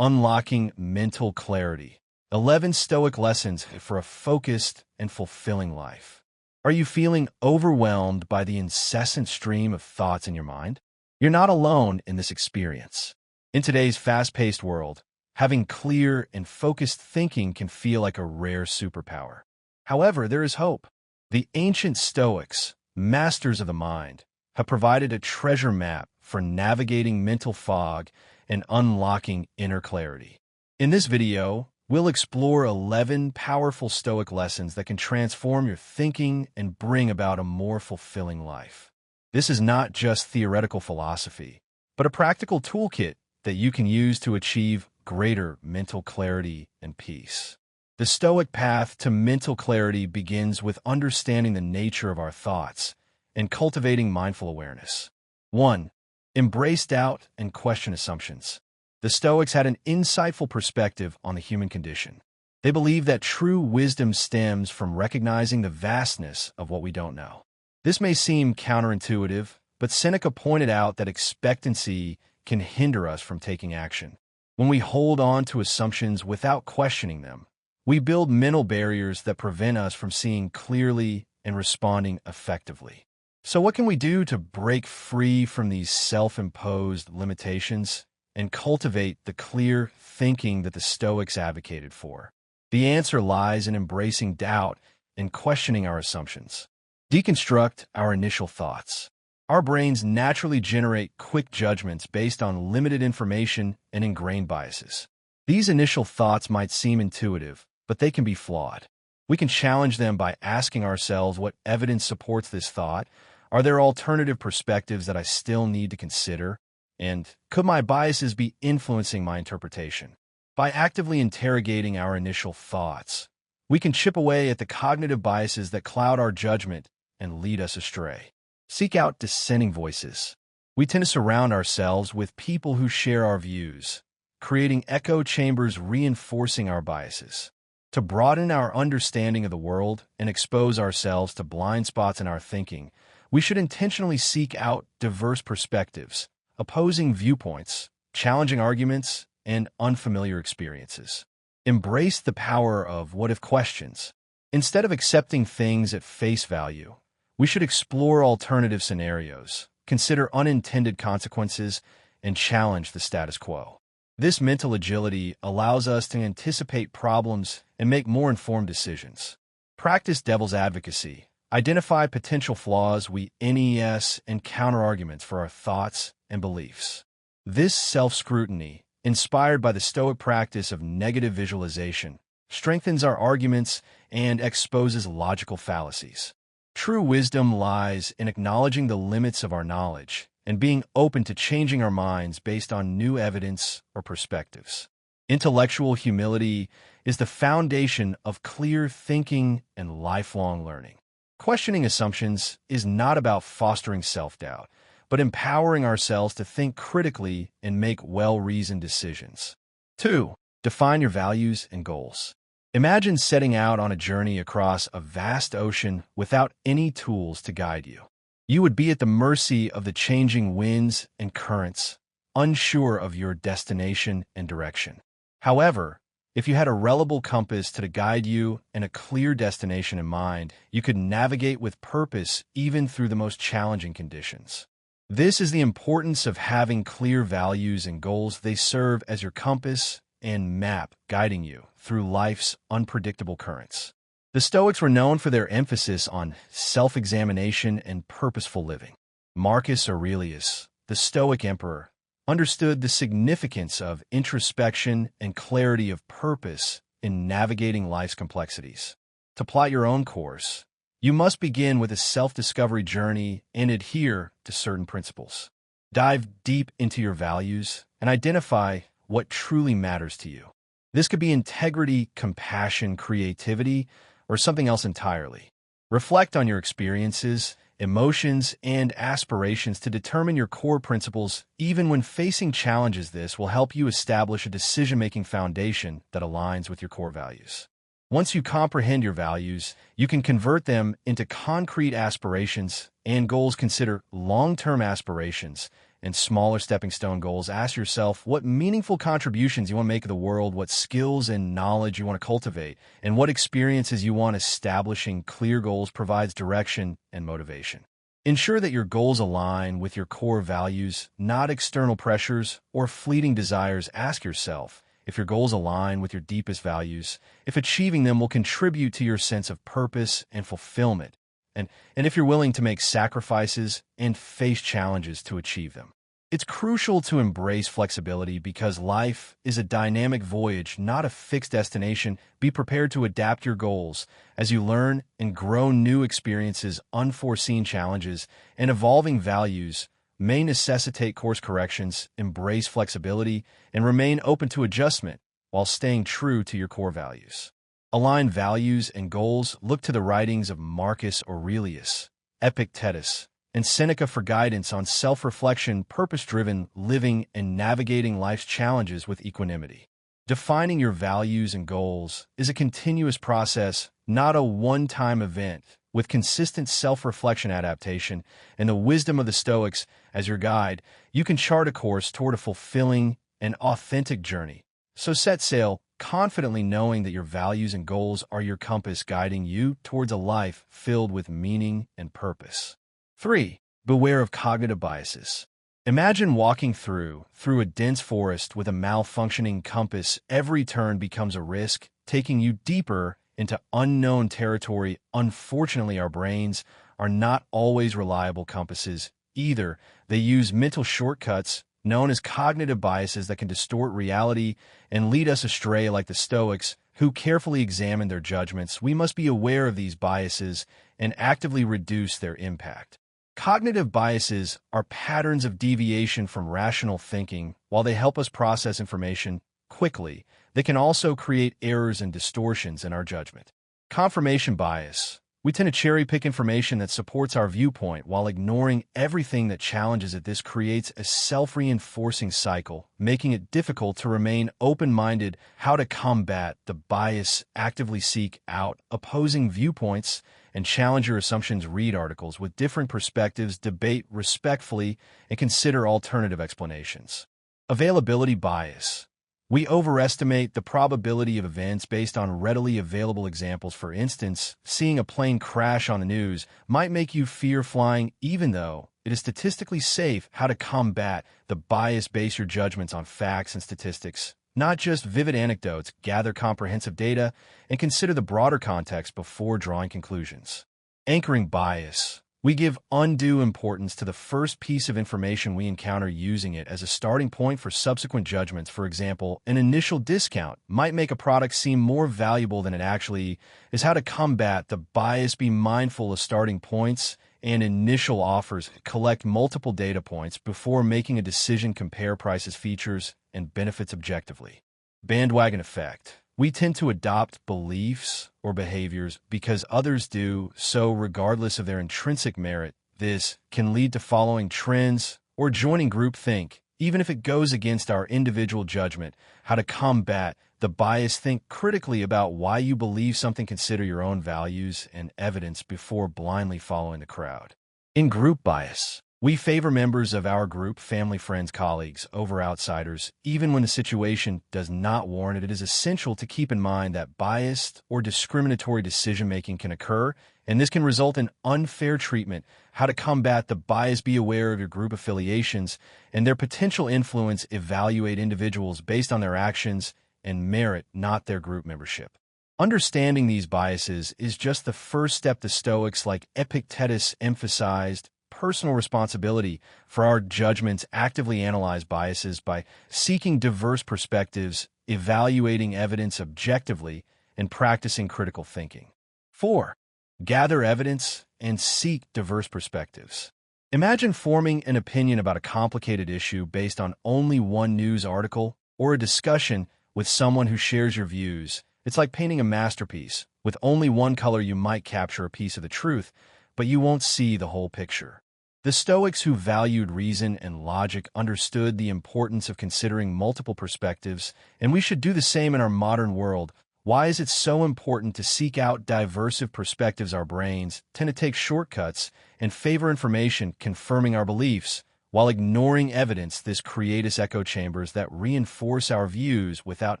Unlocking mental clarity. 11 Stoic lessons for a focused and fulfilling life. Are you feeling overwhelmed by the incessant stream of thoughts in your mind? You're not alone in this experience. In today's fast-paced world, having clear and focused thinking can feel like a rare superpower. However, there is hope. The ancient Stoics, masters of the mind, have provided a treasure map for navigating mental fog and unlocking inner clarity. In this video, we'll explore 11 powerful Stoic lessons that can transform your thinking and bring about a more fulfilling life. This is not just theoretical philosophy, but a practical toolkit that you can use to achieve greater mental clarity and peace. The Stoic path to mental clarity begins with understanding the nature of our thoughts and cultivating mindful awareness. 1. Embrace doubt and question assumptions. The Stoics had an insightful perspective on the human condition. They believed that true wisdom stems from recognizing the vastness of what we don't know. This may seem counterintuitive, but Seneca pointed out that expectancy can hinder us from taking action. When we hold on to assumptions without questioning them, we build mental barriers that prevent us from seeing clearly and responding effectively. So what can we do to break free from these self-imposed limitations and cultivate the clear thinking that the Stoics advocated for? The answer lies in embracing doubt and questioning our assumptions. Deconstruct our initial thoughts. Our brains naturally generate quick judgments based on limited information and ingrained biases. These initial thoughts might seem intuitive, but they can be flawed. We can challenge them by asking ourselves what evidence supports this thought. Are there alternative perspectives that I still need to consider? And could my biases be influencing my interpretation? By actively interrogating our initial thoughts, we can chip away at the cognitive biases that cloud our judgment and lead us astray. Seek out dissenting voices. We tend to surround ourselves with people who share our views, creating echo chambers reinforcing our biases. To broaden our understanding of the world and expose ourselves to blind spots in our thinking, we should intentionally seek out diverse perspectives, opposing viewpoints, challenging arguments, and unfamiliar experiences. Embrace the power of what-if questions. Instead of accepting things at face value, we should explore alternative scenarios, consider unintended consequences, and challenge the status quo. This mental agility allows us to anticipate problems and make more informed decisions. Practice devil's advocacy. Identify potential flaws we NES and counterarguments for our thoughts and beliefs. This self-scrutiny, inspired by the Stoic practice of negative visualization, strengthens our arguments and exposes logical fallacies. True wisdom lies in acknowledging the limits of our knowledge and being open to changing our minds based on new evidence or perspectives. Intellectual humility is the foundation of clear thinking and lifelong learning. Questioning assumptions is not about fostering self-doubt, but empowering ourselves to think critically and make well-reasoned decisions. 2. Define your values and goals. Imagine setting out on a journey across a vast ocean without any tools to guide you. You would be at the mercy of the changing winds and currents, unsure of your destination and direction. However, if you had a reliable compass to guide you and a clear destination in mind, you could navigate with purpose even through the most challenging conditions. This is the importance of having clear values and goals. They serve as your compass and map guiding you through life's unpredictable currents. The Stoics were known for their emphasis on self-examination and purposeful living. Marcus Aurelius, the Stoic emperor, understood the significance of introspection and clarity of purpose in navigating life's complexities. To plot your own course, you must begin with a self-discovery journey and adhere to certain principles. Dive deep into your values and identify what truly matters to you. This could be integrity, compassion, creativity, or something else entirely. Reflect on your experiences, emotions, and aspirations to determine your core principles. Even when facing challenges, this will help you establish a decision-making foundation that aligns with your core values. Once you comprehend your values, you can convert them into concrete aspirations and goals. Consider long-term aspirations and smaller stepping stone goals. Ask yourself what meaningful contributions you want to make to the world, what skills and knowledge you want to cultivate, and what experiences you want. Establishing clear goals provides direction and motivation. Ensure that your goals align with your core values, not external pressures or fleeting desires. Ask yourself if your goals align with your deepest values, if achieving them will contribute to your sense of purpose and fulfillment, and if you're willing to make sacrifices and face challenges to achieve them. It's crucial to embrace flexibility because life is a dynamic voyage, not a fixed destination. Be prepared to adapt your goals as you learn and grow. New experiences, unforeseen challenges, and evolving values may necessitate course corrections. Embrace flexibility and remain open to adjustment while staying true to your core values. Align values and goals. Look to the writings of Marcus Aurelius, Epictetus, and Seneca for guidance on self-reflection, purpose-driven living, and navigating life's challenges with equanimity. Defining your values and goals is a continuous process, not a one-time event. With consistent self-reflection, adaptation, and the wisdom of the Stoics as your guide, you can chart a course toward a fulfilling and authentic journey. So set sail, confidently knowing that your values and goals are your compass guiding you towards a life filled with meaning and purpose. 3. Beware of cognitive biases. Imagine walking through a dense forest with a malfunctioning compass. Every turn becomes a risk, taking you deeper into unknown territory. Unfortunately, our brains are not always reliable compasses either. They use mental shortcuts, known as cognitive biases, that can distort reality and lead us astray. Like the Stoics, who carefully examine their judgments, we must be aware of these biases and actively reduce their impact. Cognitive biases are patterns of deviation from rational thinking. While they help us process information quickly, they can also create errors and distortions in our judgment. Confirmation bias. We tend to cherry-pick information that supports our viewpoint while ignoring everything that challenges it. This creates a self-reinforcing cycle, making it difficult to remain open-minded. How to combat the bias? Actively seek out opposing viewpoints and challenge your assumptions. Read articles with different perspectives, debate respectfully, and consider alternative explanations. Availability bias. We overestimate the probability of events based on readily available examples. For instance, seeing a plane crash on the news might make you fear flying even though it is statistically safe. How to combat the bias? Base your judgments on facts and statistics, not just vivid anecdotes. Gather comprehensive data and consider the broader context before drawing conclusions. Anchoring bias. We give undue importance to the first piece of information we encounter, using it as a starting point for subsequent judgments. For example, an initial discount might make a product seem more valuable than it actually is. How to combat the bias? Be mindful of starting points and initial offers. Collect multiple data points before making a decision. Compare prices, features, and benefits objectively. Bandwagon effect. We tend to adopt beliefs or behaviors because others do so regardless of their intrinsic merit. This can lead to following trends or joining groupthink, even if it goes against our individual judgment. How to combat the bias? Think critically about why you believe something. Consider your own values and evidence before blindly following the crowd. In-group bias. We favor members of our group, family, friends, colleagues, over outsiders, even when the situation does not warrant it. It is essential to keep in mind that biased or discriminatory decision-making can occur, and this can result in unfair treatment. How to combat the bias? Be aware of your group affiliations and their potential influence. Evaluate individuals based on their actions and merit, not their group membership. Understanding these biases is just the first step. The Stoics, like Epictetus, emphasized personal responsibility for our judgments. Actively analyze biases by seeking diverse perspectives, evaluating evidence objectively, and practicing critical thinking. 4. Gather evidence and seek diverse perspectives. Imagine forming an opinion about a complicated issue based on only one news article or a discussion with someone who shares your views. It's like painting a masterpiece. With only one color, you might capture a piece of the truth, but you won't see the whole picture. The Stoics, who valued reason and logic, understood the importance of considering multiple perspectives, and we should do the same in our modern world. Why is it so important to seek out diverse perspectives? Our brains tend to take shortcuts and favor information confirming our beliefs, while ignoring evidence. This creates echo chambers that reinforce our views without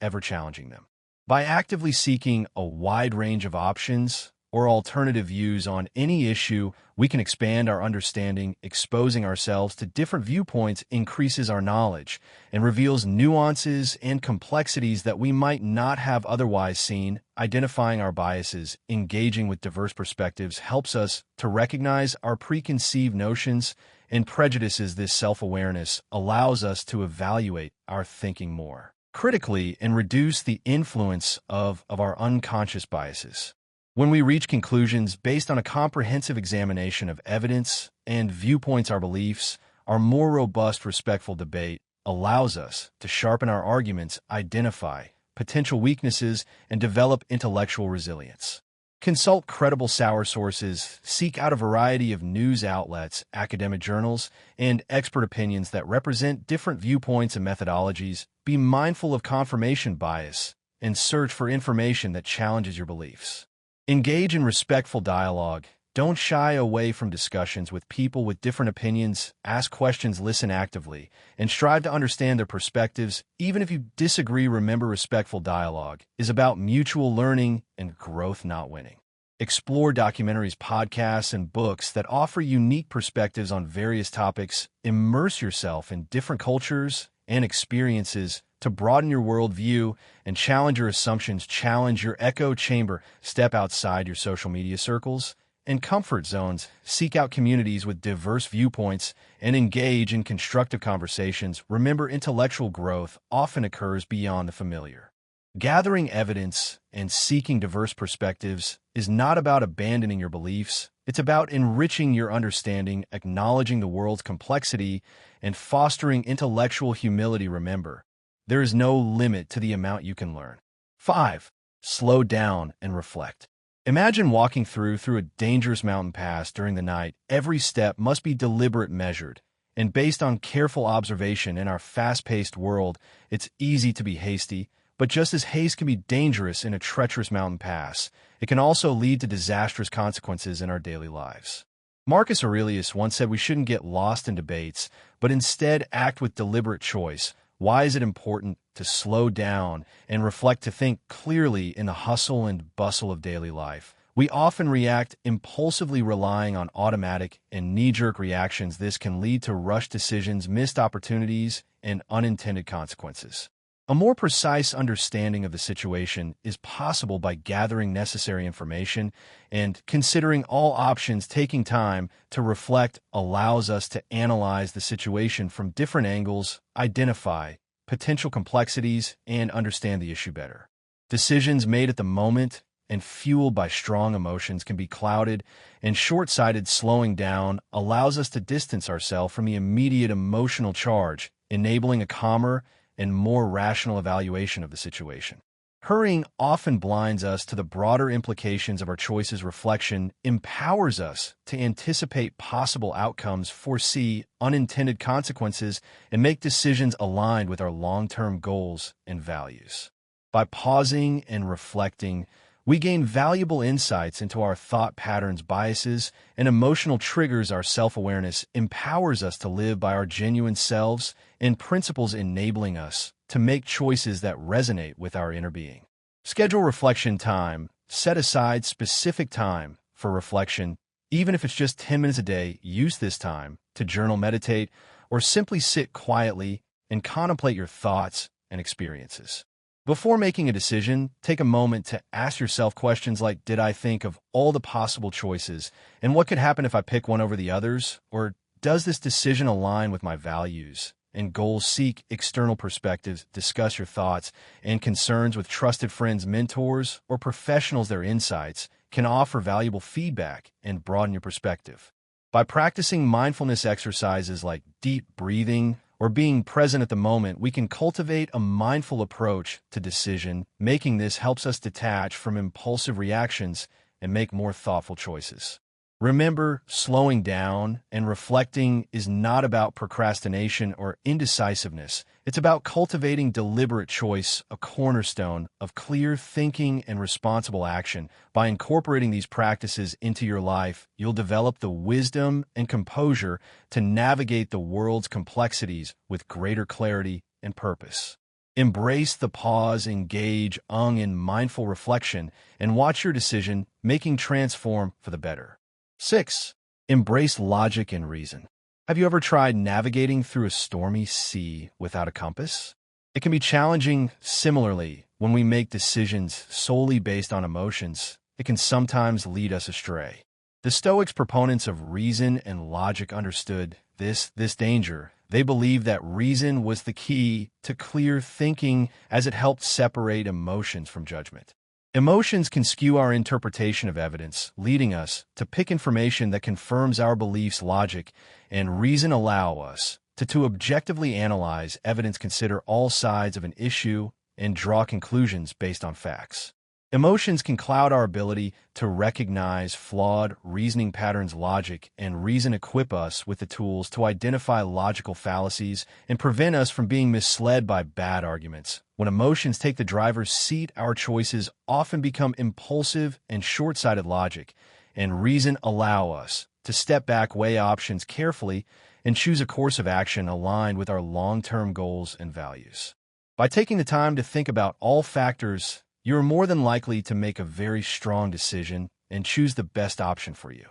ever challenging them. By actively seeking a wide range of options or alternative views on any issue, we can expand our understanding. Exposing ourselves to different viewpoints increases our knowledge and reveals nuances and complexities that we might not have otherwise seen. Identifying our biases, engaging with diverse perspectives helps us to recognize our preconceived notions and prejudices. This self-awareness allows us to evaluate our thinking more critically and reduce the influence of our unconscious biases. When we reach conclusions based on a comprehensive examination of evidence and viewpoints, our beliefs, our more robust, respectful debate allows us to sharpen our arguments, identify potential weaknesses, and develop intellectual resilience. Consult credible sources, seek out a variety of news outlets, academic journals, and expert opinions that represent different viewpoints and methodologies. Be mindful of confirmation bias and search for information that challenges your beliefs. Engage in respectful dialogue. Don't shy away from discussions with people with different opinions. Ask questions, listen actively, and strive to understand their perspectives. Even if you disagree, remember respectful dialogue is about mutual learning and growth, not winning. Explore documentaries, podcasts, and books that offer unique perspectives on various topics. Immerse yourself in different cultures and experiences to broaden your worldview and challenge your assumptions. Challenge your echo chamber. Step outside your social media circles and comfort zones. Seek out communities with diverse viewpoints and engage in constructive conversations. Remember, intellectual growth often occurs beyond the familiar. Gathering evidence and seeking diverse perspectives is not about abandoning your beliefs. It's about enriching your understanding, acknowledging the world's complexity, and fostering intellectual humility. Remember, there is no limit to the amount you can learn. 5. Slow down and reflect. Imagine walking through a dangerous mountain pass during the night. Every step must be deliberate, measured, and based on careful observation. In our fast-paced world, it's easy to be hasty, but just as haste can be dangerous in a treacherous mountain pass, it can also lead to disastrous consequences in our daily lives. Marcus Aurelius once said we shouldn't get lost in debates, but instead act with deliberate choice. Why is it important to slow down and reflect, to think clearly in the hustle and bustle of daily life? We often react impulsively, relying on automatic and knee-jerk reactions. This can lead to rushed decisions, missed opportunities, and unintended consequences. A more precise understanding of the situation is possible by gathering necessary information and considering all options. Taking time to reflect allows us to analyze the situation from different angles, identify potential complexities, and understand the issue better. Decisions made at the moment and fueled by strong emotions can be clouded and short-sighted. Slowing down allows us to distance ourselves from the immediate emotional charge, enabling a calmer and more rational evaluation of the situation. Hurrying often blinds us to the broader implications of our choices. Reflection empowers us to anticipate possible outcomes, foresee unintended consequences, and make decisions aligned with our long-term goals and values. By pausing and reflecting, we gain valuable insights into our thought patterns, biases, and emotional triggers. Our self-awareness empowers us to live by our genuine selves and principles, enabling us to make choices that resonate with our inner being. Schedule reflection time. Set aside specific time for reflection. Even if it's just 10 minutes a day, use this time to journal, meditate, or simply sit quietly and contemplate your thoughts and experiences. Before making a decision, take a moment to ask yourself questions like, did I think of all the possible choices, and what could happen if I pick one over the others? Or does this decision align with my values and goals? Seek external perspectives. Discuss your thoughts and concerns with trusted friends, mentors, or professionals. Their insights can offer valuable feedback and broaden your perspective. By practicing mindfulness exercises like deep breathing or being present at the moment, we can cultivate a mindful approach to decision making. This helps us detach from impulsive reactions and make more thoughtful choices. Remember, slowing down and reflecting is not about procrastination or indecisiveness. It's about cultivating deliberate choice, a cornerstone of clear thinking and responsible action. By incorporating these practices into your life, you'll develop the wisdom and composure to navigate the world's complexities with greater clarity and purpose. Embrace the pause, engage, in mindful reflection, and watch your decision-making transform for the better. 6. Embrace logic and reason. Have you ever tried navigating through a stormy sea without a compass? It can be challenging. Similarly, when we make decisions solely based on emotions, it can sometimes lead us astray. The Stoics, proponents of reason and logic, understood this danger. They believed that reason was the key to clear thinking, as it helped separate emotions from judgment. Emotions can skew our interpretation of evidence, leading us to pick information that confirms our beliefs. Logic and reason allow us to objectively analyze evidence, consider all sides of an issue, and draw conclusions based on facts. Emotions can cloud our ability to recognize flawed reasoning patterns. Logic and reason equip us with the tools to identify logical fallacies and prevent us from being misled by bad arguments. When emotions take the driver's seat, our choices often become impulsive and short-sighted. Logic and reason allow us to step back, weigh options carefully, and choose a course of action aligned with our long-term goals and values. By taking the time to think about all factors, you are more than likely to make a very strong decision and choose the best option for you.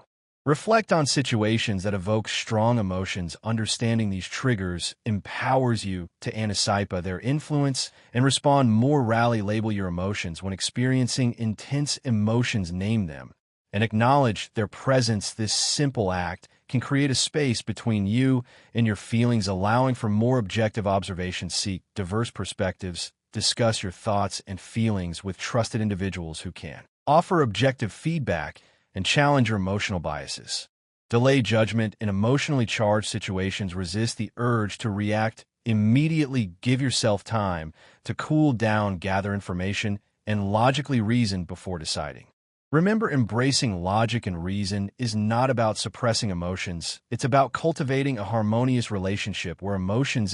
Reflect on situations that evoke strong emotions. Understanding these triggers empowers you to anticipate their influence and respond more rally. Label your emotions when experiencing intense emotions. Name them and acknowledge their presence. This simple act can create a space between you and your feelings, allowing for more objective observation. Seek diverse perspectives. Discuss your thoughts and feelings with trusted individuals who can offer objective feedback and challenge your emotional biases. Delay judgment in emotionally charged situations. Resist the urge to react immediately. Give yourself time to cool down, gather information, and logically reason before deciding. Remember, embracing logic and reason is not about suppressing emotions. It's about cultivating a harmonious relationship where emotions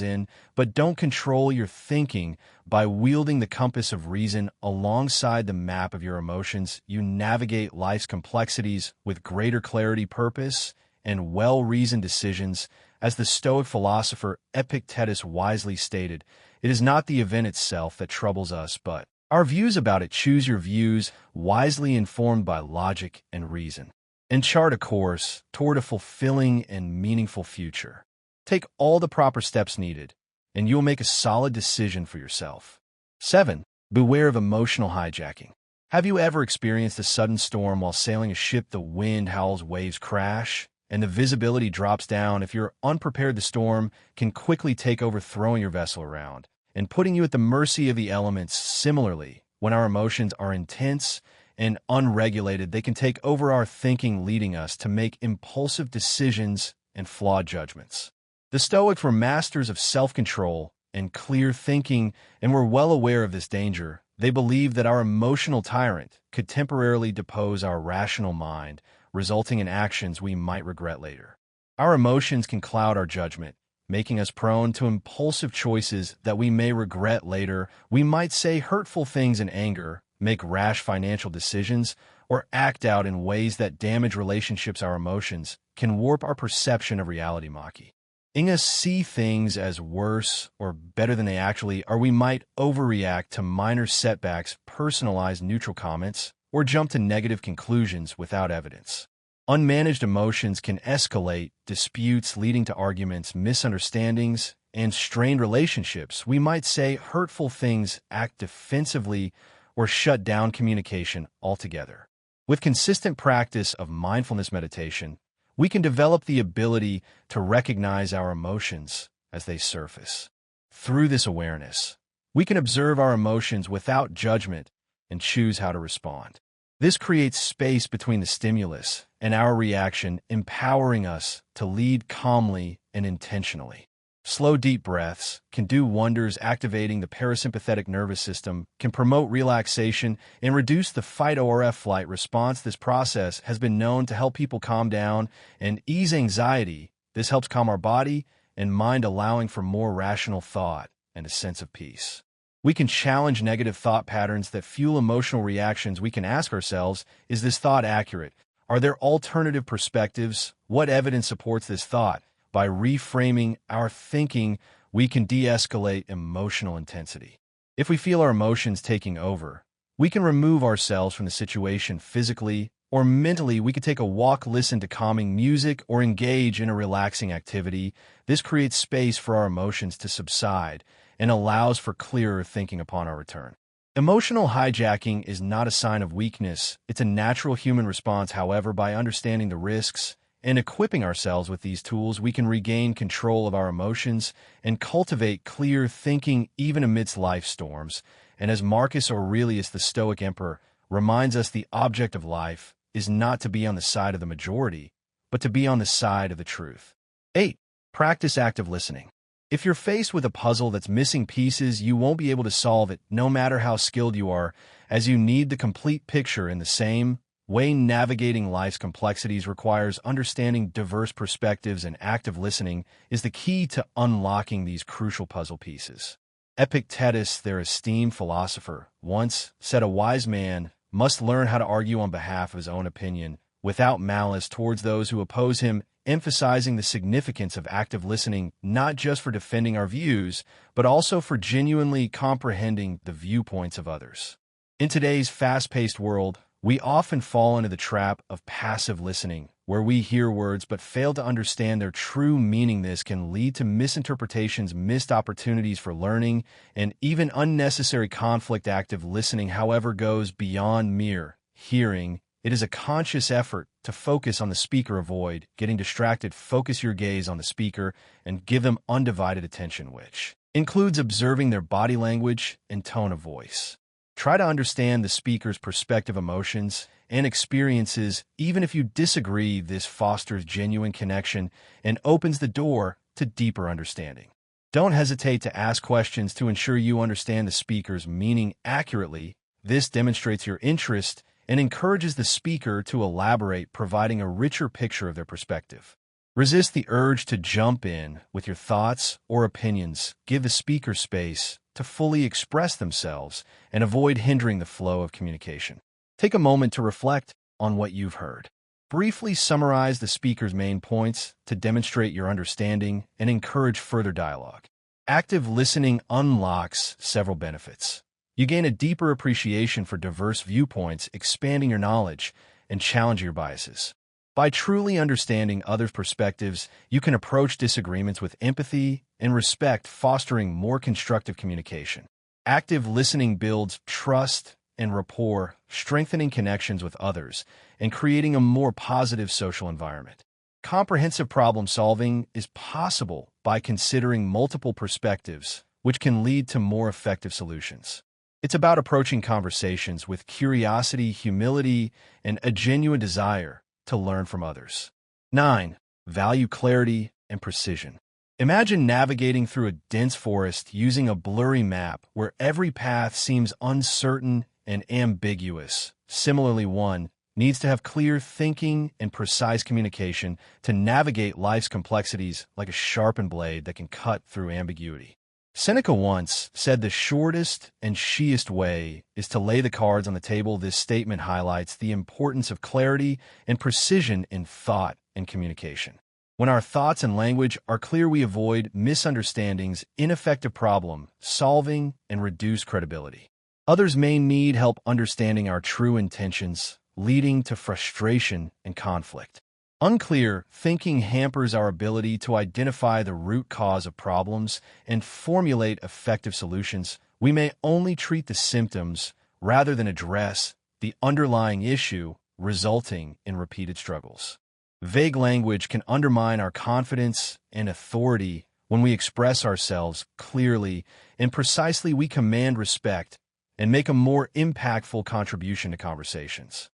but don't control your thinking. By wielding the compass of reason alongside the map of your emotions, you navigate life's complexities with greater clarity, purpose, and well-reasoned decisions. As the Stoic philosopher Epictetus wisely stated, it is not the event itself that troubles us, but our views about it. Choose your views wisely, informed by logic and reason, and chart a course toward a fulfilling and meaningful future. Take all the proper steps needed, and you'll make a solid decision for yourself. 7. Beware of emotional hijacking. Have you ever experienced a sudden storm while sailing a ship? The wind howls, waves crash, and the visibility drops down. If you're unprepared, the storm can quickly take over, throwing your vessel around and putting you at the mercy of the elements. Similarly, when our emotions are intense and unregulated, they can take over our thinking, leading us to make impulsive decisions and flawed judgments. The Stoics were masters of self-control and clear thinking, and were well aware of this danger. They believed that our emotional tyrant could temporarily depose our rational mind, resulting in actions we might regret later. Our emotions can cloud our judgment, making us prone to impulsive choices that we may regret later. We might say hurtful things in anger, make rash financial decisions, or act out in ways that damage relationships. Our emotions can warp our perception of reality, making us see things as worse or better than they actually are. We might overreact to minor setbacks, personalize neutral comments, or jump to negative conclusions without evidence. Unmanaged emotions can escalate disputes, leading to arguments, misunderstandings, and strained relationships. We might say hurtful things, act defensively, or shut down communication altogether. With consistent practice of mindfulness meditation, we can develop the ability to recognize our emotions as they surface. Through this awareness, we can observe our emotions without judgment and choose how to respond. This creates space between the stimulus and our reaction, empowering us to lead calmly and intentionally. Slow, deep breaths can do wonders, activating the parasympathetic nervous system, can promote relaxation, and reduce the fight or flight response. This process has been known to help people calm down and ease anxiety. This helps calm our body and mind, allowing for more rational thought and a sense of peace. We can challenge negative thought patterns that fuel emotional reactions. We can ask ourselves, is this thought accurate? Are there alternative perspectives? What evidence supports this thought? By reframing our thinking, we can de-escalate emotional intensity. If we feel our emotions taking over, we can remove ourselves from the situation physically or mentally. We could take a walk, listen to calming music, or engage in a relaxing activity. This creates space for our emotions to subside and allows for clearer thinking upon our return. Emotional hijacking is not a sign of weakness. It's a natural human response. However, by understanding the risks and equipping ourselves with these tools, we can regain control of our emotions and cultivate clear thinking even amidst life storms. And as Marcus Aurelius, the Stoic emperor, reminds us, the object of life is not to be on the side of the majority, but to be on the side of the truth. 8. Practice active listening. If you're faced with a puzzle that's missing pieces, you won't be able to solve it, no matter how skilled you are, as you need the complete picture. In the same way, navigating life's complexities requires understanding diverse perspectives, and active listening is the key to unlocking these crucial puzzle pieces. Epictetus, their esteemed philosopher, once said, "A wise man must learn how to argue on behalf of his own opinion, without malice towards those who oppose him," emphasizing the significance of active listening, not just for defending our views, but also for genuinely comprehending the viewpoints of others. In today's fast-paced world, we often fall into the trap of passive listening, where we hear words but fail to understand their true meaning. This can lead to misinterpretations, missed opportunities for learning, and even unnecessary conflict. Active listening, however, goes beyond mere hearing. It is a conscious effort to focus on the speaker. Avoid getting distracted. Focus your gaze on the speaker and give them undivided attention, which includes observing their body language and tone of voice. Try to understand the speaker's perspective, emotions, and experiences. Even if you disagree, this fosters genuine connection and opens the door to deeper understanding. Don't hesitate to ask questions to ensure you understand the speaker's meaning accurately. This demonstrates your interest and encourages the speaker to elaborate, providing a richer picture of their perspective. Resist the urge to jump in with your thoughts or opinions. Give the speaker space to fully express themselves and avoid hindering the flow of communication. Take a moment to reflect on what you've heard. Briefly summarize the speaker's main points to demonstrate your understanding and encourage further dialogue. Active listening unlocks several benefits. You gain a deeper appreciation for diverse viewpoints, expanding your knowledge and challenging your biases. By truly understanding others' perspectives, you can approach disagreements with empathy and respect, fostering more constructive communication. Active listening builds trust and rapport, strengthening connections with others and creating a more positive social environment. Comprehensive problem solving is possible by considering multiple perspectives, which can lead to more effective solutions. It's about approaching conversations with curiosity, humility, and a genuine desire to learn from others. 9. Value clarity and precision. Imagine navigating through a dense forest using a blurry map where every path seems uncertain and ambiguous. Similarly, one needs to have clear thinking and precise communication to navigate life's complexities like a sharpened blade that can cut through ambiguity. Seneca once said, "The shortest and sheest way is to lay the cards on the table." This statement highlights the importance of clarity and precision in thought and communication. When our thoughts and language are clear, we avoid misunderstandings, ineffective problem solving, and reduce credibility. Others may need help understanding our true intentions, leading to frustration and conflict. Unclear thinking hampers our ability to identify the root cause of problems and formulate effective solutions. We may only treat the symptoms rather than address the underlying issue, resulting in repeated struggles. Vague language can undermine our confidence and authority. When we express ourselves clearly and precisely, we command respect and make a more impactful contribution to conversations.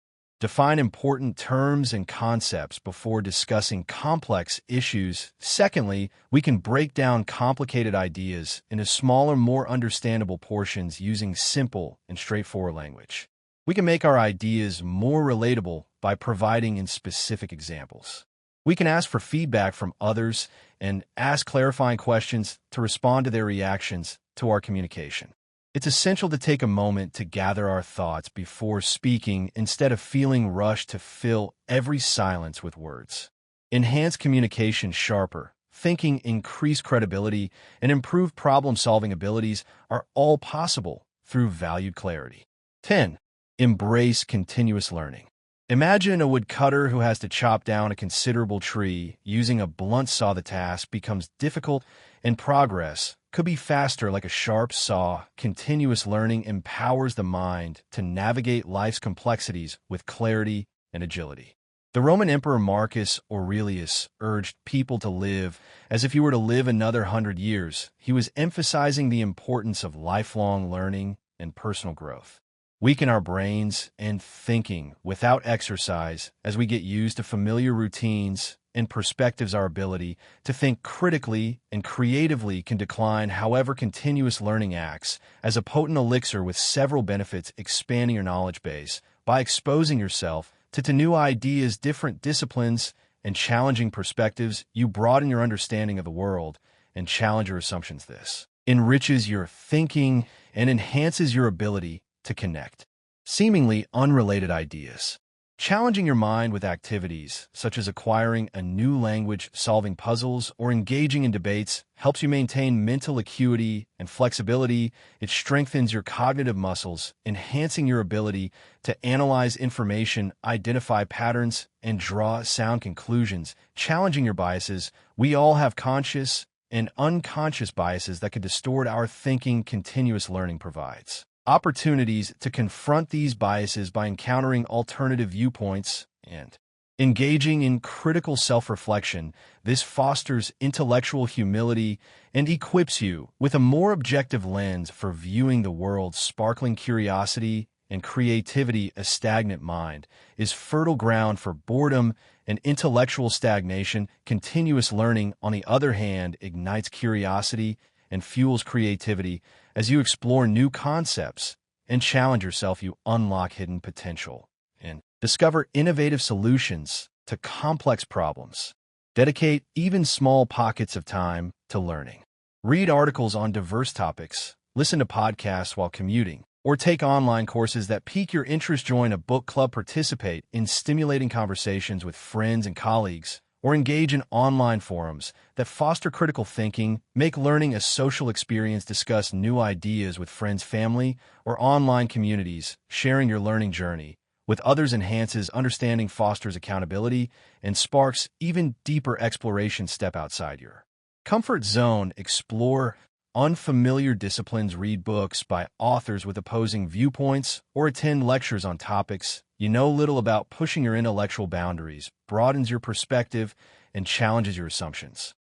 Define important terms and concepts before discussing complex issues. Secondly, we can break down complicated ideas into smaller, more understandable portions using simple and straightforward language. We can make our ideas more relatable by providing in specific examples. We can ask for feedback from others and ask clarifying questions to respond to their reactions to our communication. It's essential to take a moment to gather our thoughts before speaking instead of feeling rushed to fill every silence with words. Enhance communication sharper, thinking, increased credibility, and improved problem-solving abilities are all possible through valued clarity. 10. Embrace continuous learning. Imagine a woodcutter who has to chop down a considerable tree. Using a blunt saw, the task becomes difficult and progress could be faster like a sharp saw. Continuous learning empowers the mind to navigate life's complexities with clarity and agility. The Roman Emperor Marcus Aurelius urged people to live as if you were to live another 100 years. He was emphasizing the importance of lifelong learning and personal growth. Weaken our brains and thinking without exercise as we get used to familiar routines and perspectives. Our ability to think critically and creatively can decline. However, continuous learning acts as a potent elixir with several benefits, expanding your knowledge base by exposing yourself to new ideas, different disciplines, and challenging perspectives. You broaden your understanding of the world and challenge your assumptions. This enriches your thinking and enhances your ability to connect seemingly unrelated ideas. Challenging your mind with activities such as acquiring a new language, solving puzzles, or engaging in debates helps you maintain mental acuity and flexibility. It strengthens your cognitive muscles, enhancing your ability to analyze information, identify patterns, and draw sound conclusions. Challenging your biases. We all have conscious and unconscious biases that could distort our thinking. Continuous learning provides opportunities to confront these biases by encountering alternative viewpoints and engaging in critical self-reflection. This fosters intellectual humility and equips you with a more objective lens for viewing the world. Sparkling curiosity and creativity. A stagnant mind is fertile ground for boredom and intellectual stagnation. Continuous learning, on the other hand, ignites curiosity and fuels creativity. As you explore new concepts and challenge yourself, you unlock hidden potential and discover innovative solutions to complex problems. Dedicate even small pockets of time to learning. Read articles on diverse topics, listen to podcasts while commuting, or take online courses that pique your interest. Join a book club, participate in stimulating conversations with friends and colleagues, or engage in online forums that foster critical thinking. Make learning a social experience. Discuss new ideas with friends, family, or online communities. Sharing your learning journey with others enhances understanding, fosters accountability, and sparks even deeper exploration. Step outside your comfort zone. Explore unfamiliar disciplines. Read books by authors with opposing viewpoints, or attend lectures on topics you know little about. Pushing your intellectual boundaries broadens your perspective and challenges your assumptions.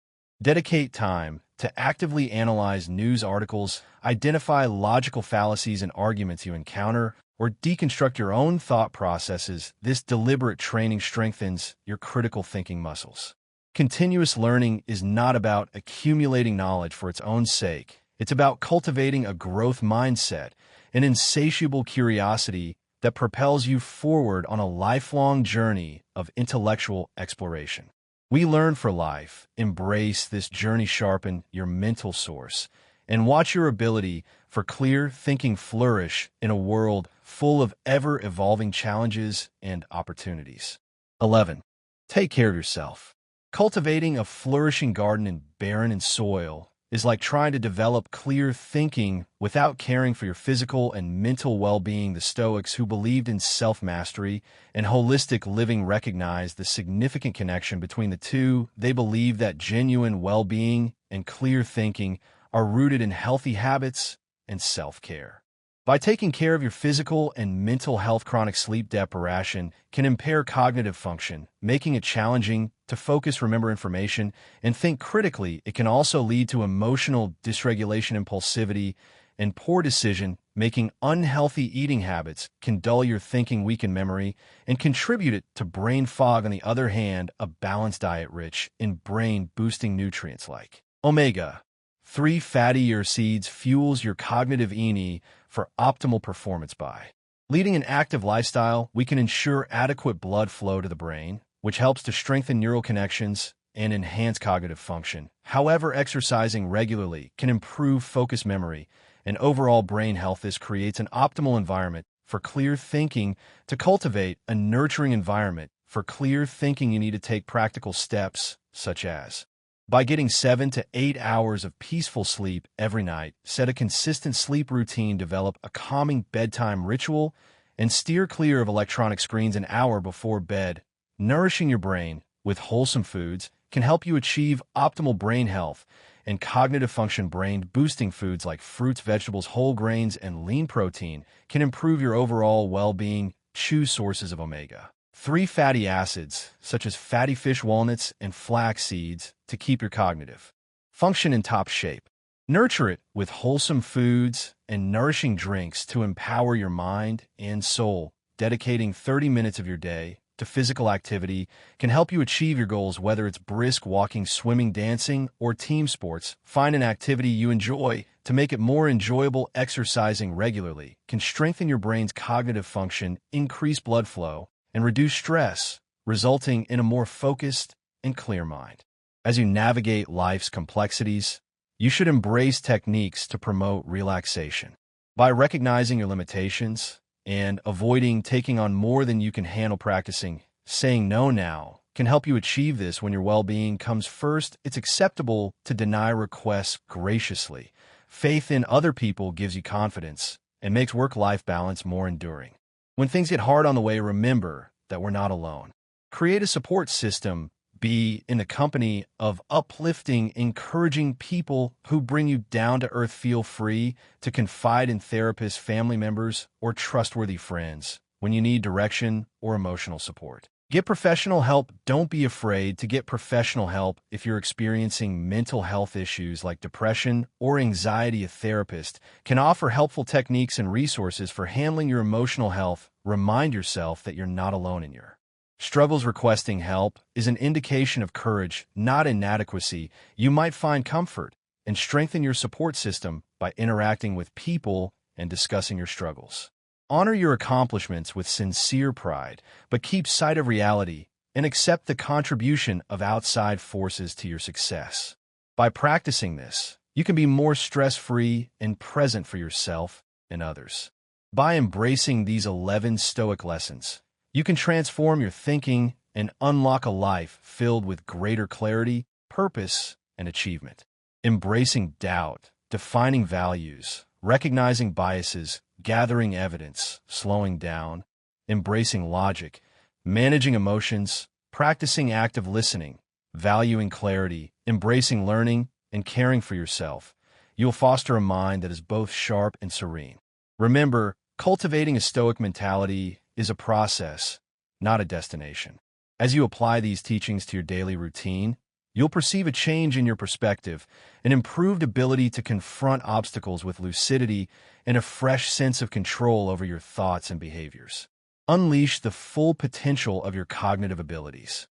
Dedicate time to actively analyze news articles, identify logical fallacies and arguments you encounter, or deconstruct your own thought processes. This deliberate training strengthens your critical thinking muscles. Continuous learning is not about accumulating knowledge for its own sake. It's about cultivating a growth mindset, an insatiable curiosity that propels you forward on a lifelong journey of intellectual exploration. We learn for life. Embrace this journey, sharpen your mental source, and watch your ability for clear thinking flourish in a world full of ever-evolving challenges and opportunities. 11. Take care of yourself. Cultivating a flourishing garden in barren soil is like trying to develop clear thinking without caring for your physical and mental well-being. The Stoics, who believed in self-mastery and holistic living, recognized the significant connection between the two. They believed that genuine well-being and clear thinking are rooted in healthy habits and self-care. By taking care of your physical and mental health, chronic sleep deprivation can impair cognitive function, making it challenging to focus, remember information, and think critically. It can also lead to emotional dysregulation, impulsivity, and poor decision-making. Unhealthy eating habits can dull your thinking, weaken memory, and contribute it to brain fog. On the other hand, a balanced diet rich in brain-boosting nutrients like omega-3 fatty acids fuels your cognitive energy for optimal performance. By leading an active lifestyle, we can ensure adequate blood flow to the brain, which helps to strengthen neural connections and enhance cognitive function. However, exercising regularly can improve focus, memory, and overall brain health. This creates an optimal environment for clear thinking. To cultivate a nurturing environment for clear thinking, you need to take practical steps, such as by getting 7 to 8 hours of peaceful sleep every night, set a consistent sleep routine, develop a calming bedtime ritual, and steer clear of electronic screens an hour before bed. Nourishing your brain with wholesome foods can help you achieve optimal brain health and cognitive function. Brain-boosting foods like fruits, vegetables, whole grains, and lean protein can improve your overall well-being. Choose sources of omega-3 fatty acids, such as fatty fish, walnuts, and flax seeds, to keep your cognitive function in top shape. Nurture it with wholesome foods and nourishing drinks to empower your mind and soul. Dedicating 30 minutes of your day to physical activity can help you achieve your goals, whether it's brisk walking, swimming, dancing, or team sports. Find an activity you enjoy to make it more enjoyable. Exercising regularly can strengthen your brain's cognitive function, increase blood flow, and reduce stress, resulting in a more focused and clear mind. As you navigate life's complexities, you should embrace techniques to promote relaxation. By recognizing your limitations and avoiding taking on more than you can handle, practicing saying no now can help you achieve this. When your well-being comes first, it's acceptable to deny requests graciously. Faith in other people gives you confidence and makes work-life balance more enduring. When things get hard on the way, remember that we're not alone. Create a support system. Be in the company of uplifting, encouraging people who bring you down to earth. Feel free to confide in therapists, family members, or trustworthy friends when you need direction or emotional support. Get professional help. Don't be afraid to get professional help if you're experiencing mental health issues like depression or anxiety. A therapist can offer helpful techniques and resources for handling your emotional health. Remind yourself that you're not alone in your struggles. Requesting help is an indication of courage, not inadequacy. You might find comfort and strengthen your support system by interacting with people and discussing your struggles. Honor your accomplishments with sincere pride, but keep sight of reality and accept the contribution of outside forces to your success. By practicing this, you can be more stress-free and present for yourself and others. By embracing these 11 Stoic lessons, you can transform your thinking and unlock a life filled with greater clarity, purpose, and achievement. Embracing doubt, defining values, recognizing biases, gathering evidence, slowing down, embracing logic, managing emotions, practicing active listening, valuing clarity, embracing learning, and caring for yourself. You'll foster a mind that is both sharp and serene. Remember, cultivating a Stoic mentality is a process, not a destination. As you apply these teachings to your daily routine, you'll perceive a change in your perspective, an improved ability to confront obstacles with lucidity, and a fresh sense of control over your thoughts and behaviors. Unleash the full potential of your cognitive abilities.